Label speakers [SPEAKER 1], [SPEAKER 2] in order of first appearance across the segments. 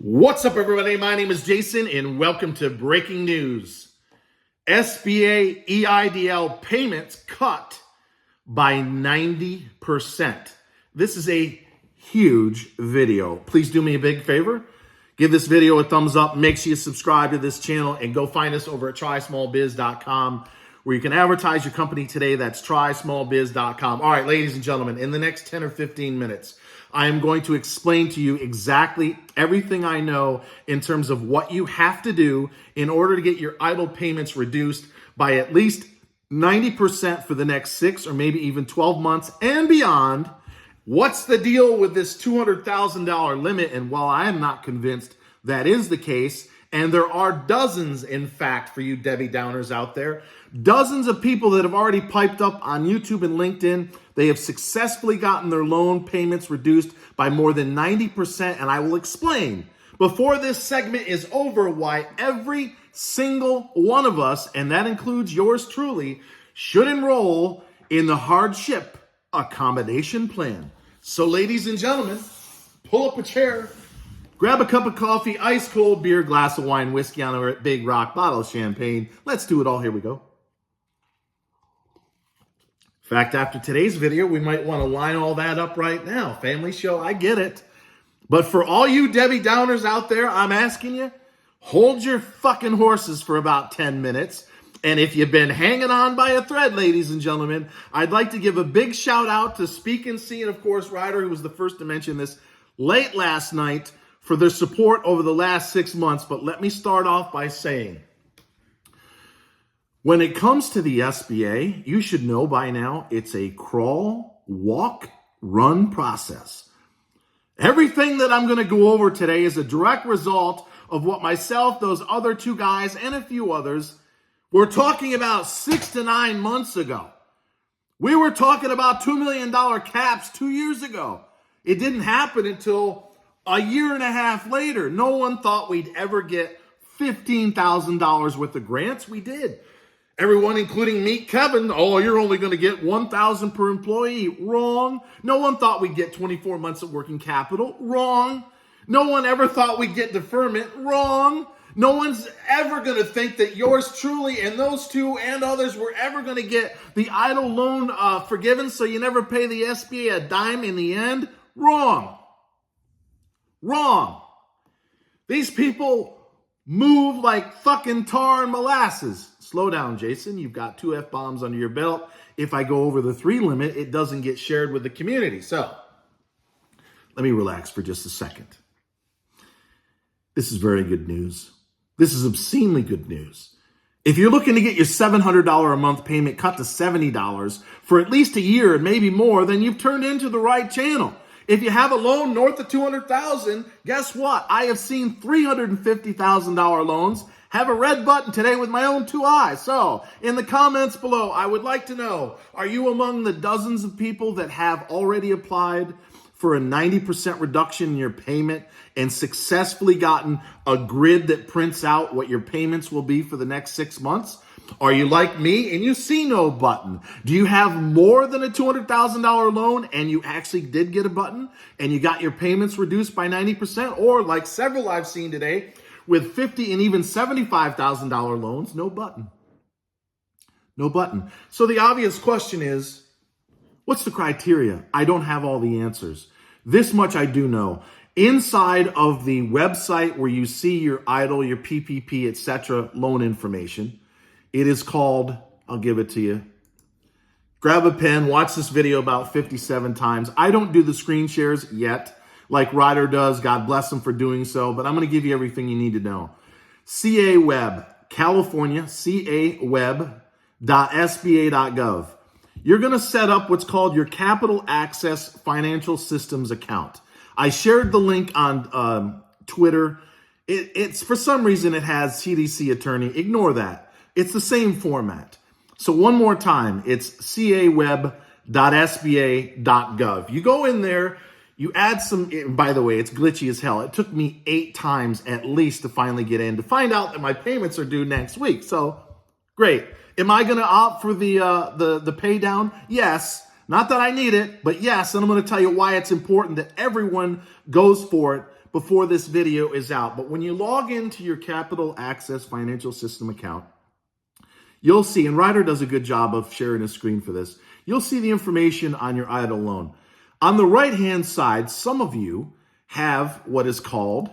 [SPEAKER 1] What's up, everybody? My name is Jason, and welcome to Breaking News. SBA EIDL payments cut by 90%. This is a huge video. Please do me a big favor. Give this video a thumbs up. Make sure you subscribe to this channel and go find us over at trysmallbiz.com where you can advertise your company today. That's trysmallbiz.com. All right, ladies and gentlemen, in the next 10 or 15 minutes, I am going to explain to you exactly everything I know in terms of what you have to do in order to get your EIDL payments reduced by at least 90% for the next 6 or maybe even 12 months and beyond. What's the deal with this $200,000 limit? And while I am not convinced that is the case, and there are dozens, in fact, for you Debbie Downers out there, dozens of people that have already piped up on YouTube and LinkedIn. They have successfully gotten their loan payments reduced by more than 90%, and I will explain before this segment is over why every single one of us, and that includes yours truly, should enroll in the hardship accommodation plan. So, ladies and gentlemen, pull up a chair, grab a cup of coffee, ice cold beer, glass of wine, whiskey on a big rock, bottle of champagne. Let's do it all. Here we go. In fact, after today's video, we might want to line all that up right now. Family show, I get it. But for all you Debbie Downers out there, I'm asking you, hold your fucking horses for about 10 minutes. And if you've been hanging on by a thread, ladies and gentlemen, I'd like to give a big shout out to Speak and See, and of course, Ryder, who was the first to mention this late last night, for their support over the last 6 months. But let me start off by saying, when it comes to the SBA, you should know by now it's a crawl, walk, run process. Everything that I'm going to go over today is a direct result of what myself, those other two guys, and a few others were talking about 6 to 9 months ago. We were talking about $2 million caps 2 years ago. It didn't happen until a year and a half later. No one thought we'd ever get $15,000 worth of grants. We did. Everyone, including Meet Kevin, oh, you're only going to get $1,000 per employee. Wrong. No one thought we'd get 24 months of working capital. Wrong. No one ever thought we'd get deferment. Wrong. No one's ever going to think that yours truly and those two and others were ever going to get the EIDL loan forgiven so you never pay the SBA a dime in the end. Wrong. Wrong. These people move like fucking tar and molasses. Slow down, Jason. You've got 2 F-bombs under your belt. If I go over the 3 limit, it doesn't get shared with the community. So let me relax for just a second. This is very good news. This is obscenely good news. If you're looking to get your $700 a month payment cut to $70 for at least a year and maybe more, then you've turned into the right channel. If you have a loan north of $200,000, guess what? I have seen $350,000 loans have a red button today with my own 2 eyes. So in the comments below, I would like to know, are you among the dozens of people that have already applied for a 90% reduction in your payment and successfully gotten a grid that prints out what your payments will be for the next 6 months? Are you like me and you see no button? Do you have more than a $200,000 loan and you actually did get a button and you got your payments reduced by 90%? Or like several I've seen today with $50,000 and even $75,000 loans, no button. No button. So the obvious question is, what's the criteria? I don't have all the answers. This much I do know. Inside of the website where you see your EIDL, your PPP, etc. loan information, it is called, I'll give it to you. Grab a pen, watch this video about 57 times. I don't do the screen shares yet, like Ryder does. God bless him for doing so, but I'm going to give you everything you need to know. CA Web, California, caweb.sba.gov. You're going to set up what's called your Capital Access Financial Systems account. I shared the link on Twitter. It's for some reason it has CDC attorney. Ignore that. It's the same format. So one more time, it's caweb.sba.gov. You go in there, you add some, by the way, it's glitchy as hell. It took me 8 times at least to finally get in to find out that my payments are due next week. So great. Am I going to opt for the pay down? Yes. Not that I need it, but yes. And I'm going to tell you why it's important that everyone goes for it before this video is out. But when you log into your Capital Access Financial System account, you'll see, and Ryder does a good job of sharing a screen for this, you'll see the information on your EIDL loan. On the right-hand side, some of you have what is called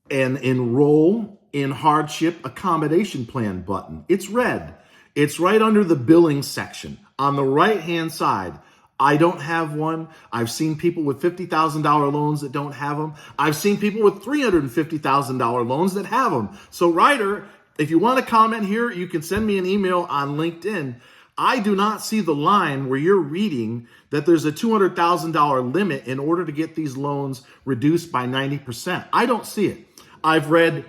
[SPEAKER 1] an Enroll in Hardship Accommodation Plan button. It's red. It's right under the billing section on the right-hand side. I don't have one. I've seen people with $50,000 loans that don't have them. I've seen people with $350,000 loans that have them. So Ryder, if you want to comment here, you can send me an email on LinkedIn. I do not see the line where you're reading that there's a $200,000 limit in order to get these loans reduced by 90%. I don't see it. I've read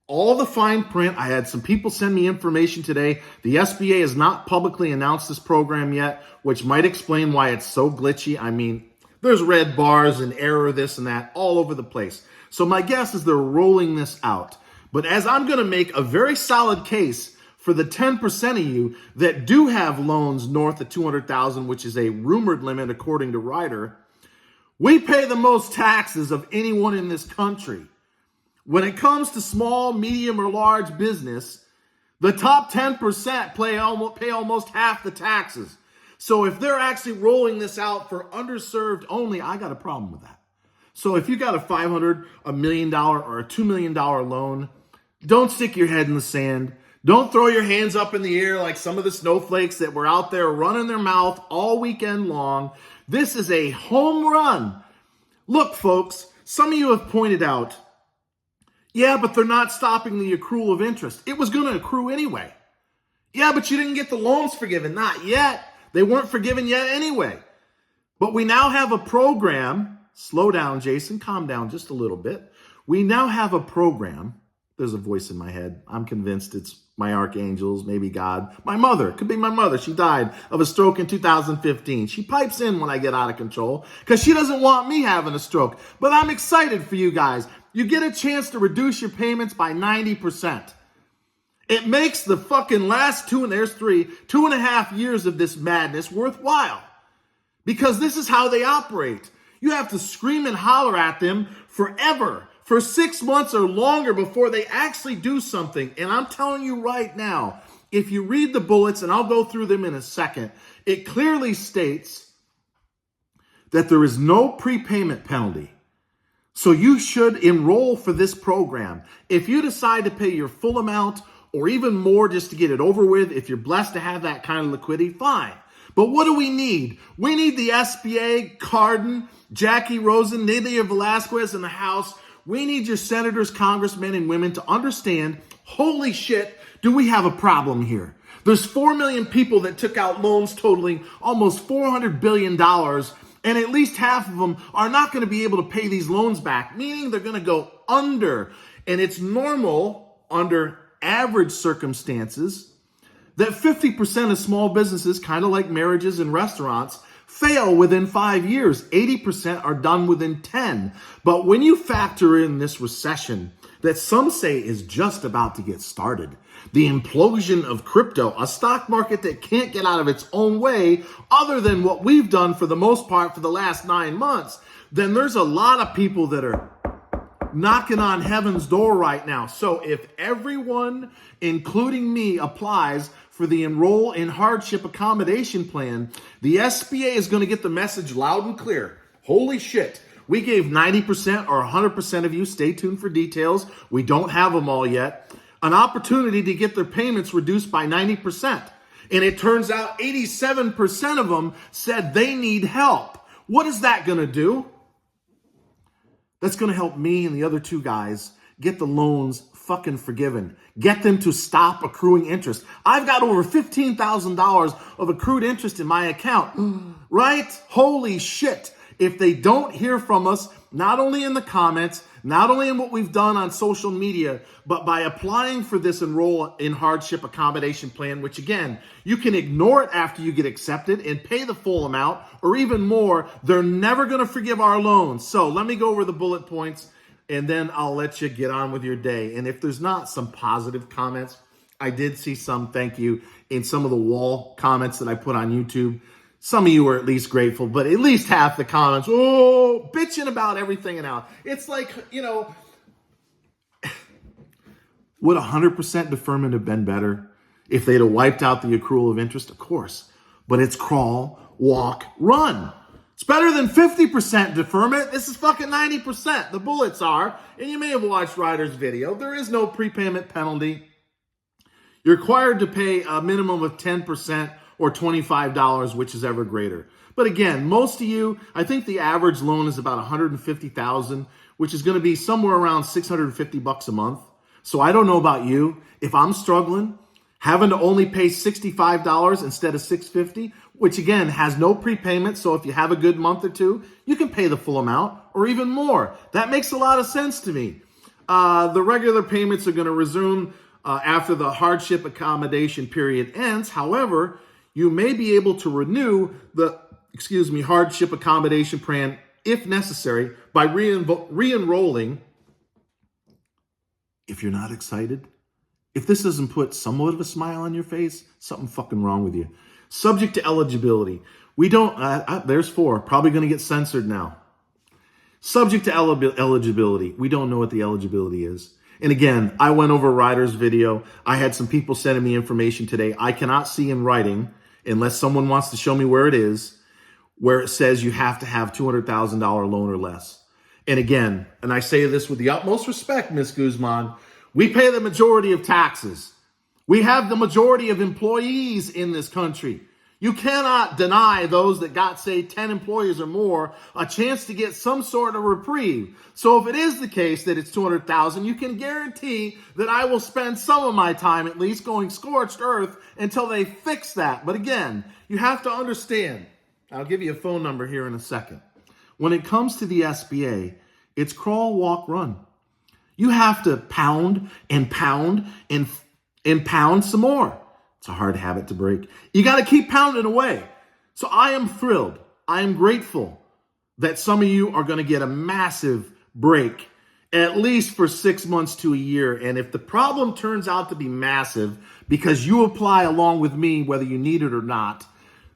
[SPEAKER 1] all the fine print. I had some people send me information today. The SBA has not publicly announced this program yet, which might explain why it's so glitchy. I mean, there's red bars and error, this and that, all over the place. So my guess is they're rolling this out. But as I'm going to make a very solid case for the 10% of you that do have loans north of $200,000, which is a rumored limit according to Ryder, we pay the most taxes of anyone in this country. When it comes to small, medium, or large business, the top 10% pay almost half the taxes. So if they're actually rolling this out for underserved only, I got a problem with that. So if you got a $500, $1 million, or a $2 million loan, don't stick your head in the sand. Don't throw your hands up in the air like some of the snowflakes that were out there running their mouth all weekend long. This is a home run. Look, folks, some of you have pointed out, yeah, but they're not stopping the accrual of interest. It was going to accrue anyway. Yeah, but you didn't get the loans forgiven. Not yet. They weren't forgiven yet anyway. But we now have a program. Slow down, Jason. Calm down just a little bit. We now have a program. There's a voice in my head. I'm convinced it's my archangels, maybe God. My mother. Could be my mother. She died of a stroke in 2015. She pipes in when I get out of control because she doesn't want me having a stroke. But I'm excited for you guys. You get a chance to reduce your payments by 90%. It makes the fucking last 2.5 years of this madness worthwhile. Because this is how they operate. You have to scream and holler at them forever, for 6 months or longer before they actually do something. And I'm telling you right now, if you read the bullets, and I'll go through them in a second, it clearly states that there is no prepayment penalty. So you should enroll for this program. If you decide to pay your full amount or even more just to get it over with, if you're blessed to have that kind of liquidity, fine. But what do we need? We need the SBA, Cardin, Jackie Rosen, Nydia Velasquez in the House. We need your senators, congressmen, and women to understand, holy shit, do we have a problem here? There's 4 million people that took out loans totaling almost $400 billion, and at least half of them are not going to be able to pay these loans back, meaning they're going to go under. And it's normal under average circumstances that 50% of small businesses, kind of like marriages and restaurants, fail within 5 years. 80% are done within 10. But when you factor in this recession that some say is just about to get started, the implosion of crypto, a stock market that can't get out of its own way other than what we've done for the most part for the last 9 months, then there's a lot of people that are knocking on heaven's door right now. So if everyone, including me, applies for the Enroll in Hardship Accommodation Plan, the SBA is going to get the message loud and clear. Holy shit. We gave 90% or 100% of you, stay tuned for details, we don't have them all yet, an opportunity to get their payments reduced by 90%. And it turns out 87% of them said they need help. What is that going to do? That's going to help me and the other two guys get the loans fucking forgiven. Get them to stop accruing interest. I've got over $15,000 of accrued interest in my account, right? Holy shit. If they don't hear from us, not only in the comments, not only in what we've done on social media, but by applying for this Enroll in Hardship Accommodation Plan, which again, you can ignore it after you get accepted and pay the full amount or even more, they're never going to forgive our loans. So let me go over the bullet points and then I'll let you get on with your day. And if there's not some positive comments, I did see some, thank you, in some of the wall comments that I put on YouTube. Some of you are at least grateful, but at least half the comments, oh, bitching about everything and out. It's like, would 100% deferment have been better if they'd have wiped out the accrual of interest? Of course. But it's crawl, walk, run. It's better than 50% deferment. This is fucking 90%. The bullets are, and you may have watched Ryder's video, there is no prepayment penalty. You're required to pay a minimum of 10% or $25, which is ever greater. But again, most of you, I think the average loan is about $150,000, which is going to be somewhere around $650 a month. So I don't know about you. If I'm struggling, having to only pay $65 instead of $650, which again has no prepayment. So if you have a good month or two, you can pay the full amount or even more. That makes a lot of sense to me. The regular payments are going to resume after the hardship accommodation period ends. However, you may be able to renew the hardship accommodation plan if necessary by re-enrolling. If you're not excited, if this doesn't put somewhat of a smile on your face, something fucking wrong with you. Subject to eligibility. We don't, there's 4, probably going to get censored now. Subject to eligibility. We don't know what the eligibility is. And again, I went over Ryder's video. I had some people sending me information today. I cannot see in writing, unless someone wants to show me where it is, where it says you have to have $200,000 loan or less. And again, and I say this with the utmost respect, Ms. Guzman, we pay the majority of taxes. We have the majority of employees in this country. You cannot deny those that got, say, 10 employees or more a chance to get some sort of reprieve. So if it is the case that it's $200,000, you can guarantee that I will spend some of my time at least going scorched earth until they fix that. But again, you have to understand, I'll give you a phone number here in a second. When it comes to the SBA, it's crawl, walk, run. You have to pound and pound and pound some more. It's a hard habit to break. You got to keep pounding away. So I am thrilled. I am grateful that some of you are going to get a massive break, at least for 6 months to a year. And if the problem turns out to be massive because you apply along with me, whether you need it or not,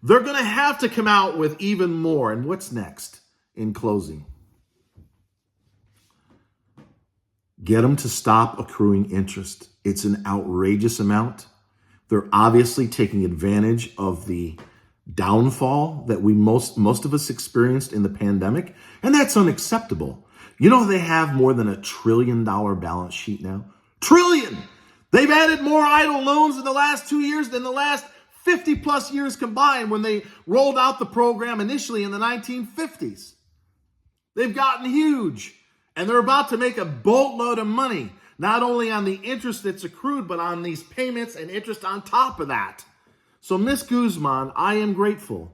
[SPEAKER 1] they're going to have to come out with even more. And what's next in closing? Get them to stop accruing interest. It's an outrageous amount. They're obviously taking advantage of the downfall that we most of us experienced in the pandemic, and that's unacceptable. You know, they have more than $1 trillion balance sheet now. Trillion! They've added more idle loans in the last 2 years than the last 50 plus years combined when they rolled out the program initially in the 1950s. They've gotten huge, and they're about to make a boatload of money, not only on the interest that's accrued, but on these payments and interest on top of that. So, Ms. Guzman, I am grateful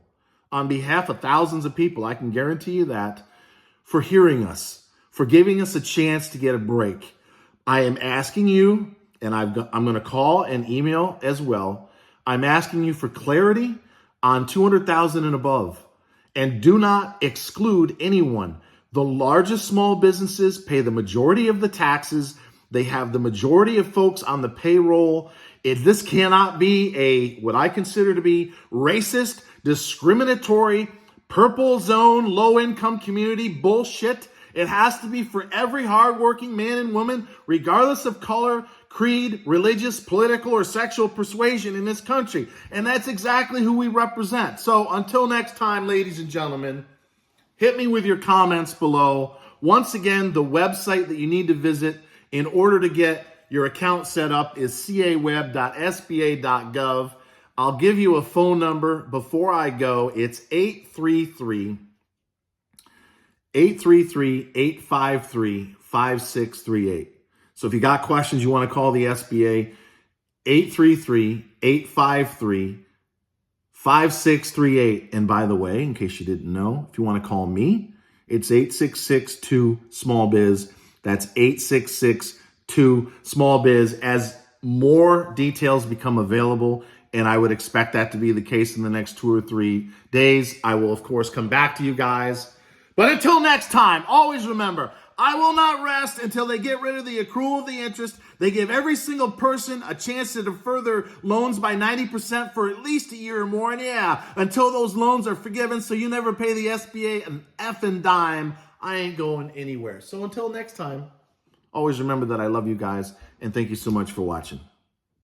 [SPEAKER 1] on behalf of thousands of people, I can guarantee you that, for hearing us, for giving us a chance to get a break. I am asking you, and I'm going to call and email as well, I'm asking you for clarity on $200,000 and above. And do not exclude anyone. The largest small businesses pay the majority of the taxes. They have the majority of folks on the payroll. This cannot be what I consider to be racist, discriminatory, purple zone, low-income community bullshit. It has to be for every hardworking man and woman, regardless of color, creed, religious, political, or sexual persuasion in this country. And that's exactly who we represent. So until next time, ladies and gentlemen, hit me with your comments below. Once again, the website that you need to visit in order to get your account set up is caweb.sba.gov. I'll give you a phone number before I go. It's 833-853-5638. So if you got questions, you want to call the SBA, 833-853-5638. And by the way, in case you didn't know, if you want to call me, it's 866-2-SMALL-BIZ. That's 866-2-SMALL-BIZ. As more details become available, and I would expect that to be the case in the next 2 or 3 days, I will, of course, come back to you guys. But until next time, always remember, I will not rest until they get rid of the accrual of the interest. They give every single person a chance to defer their loans by 90% for at least a year or more. And yeah, until those loans are forgiven, so you never pay the SBA an effing dime, I ain't going anywhere. So until next time, always remember that I love you guys, and thank you so much for watching.